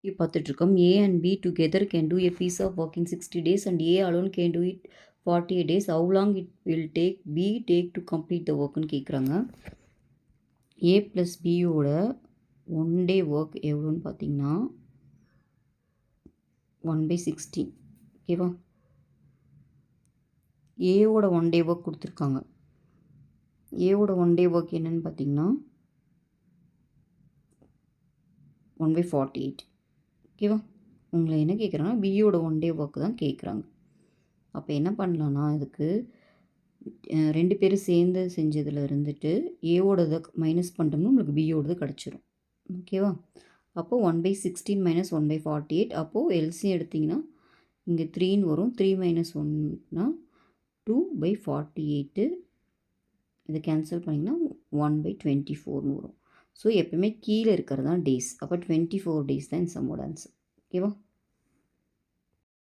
இப்போ பார்த்துட்ருக்கோம் A and B together can do a piece of work in 60 days and A alone can do it 48 days. How long it will take B to complete the workன்னு கேட்குறாங்க. A + Bயோட 1 day work எவ்வளோன்னு பார்த்தீங்கன்னா 1/16. ஓகேவா? ஏவோட 1 day work கொடுத்துருக்காங்க. ஏவோட 1 day work என்னன்னு பார்த்தீங்கன்னா 1/48. ஓகேவா? உங்களை என்ன கேட்குறாங்கன்னா பியோட 1 day ஒர்க் தான் கேட்குறாங்க. அப்போ என்ன பண்ணலான்னா இதுக்கு 2 பேரும் சேர்ந்து செஞ்சதில் இருந்துட்டு ஏவோடதை மைனஸ் பண்ணிட்டோம்னா உங்களுக்கு பியோடது கிடச்சிரும். ஓகேவா? அப்போது 1/16 - 1/48. அப்போது எல்சியம் எடுத்திங்கன்னா இங்கே 3ன்னு வரும். 3 - 1னா 2/48. இதை கேன்சல் பண்ணிங்கன்னா 1/24ன்னு வரும். ஸோ எப்பவுமே கீழே இருக்கிறது தான் டேஸ். அப்போ 24 days தான் இந்த சம்மோட ஆன்சர். ஓகேவா?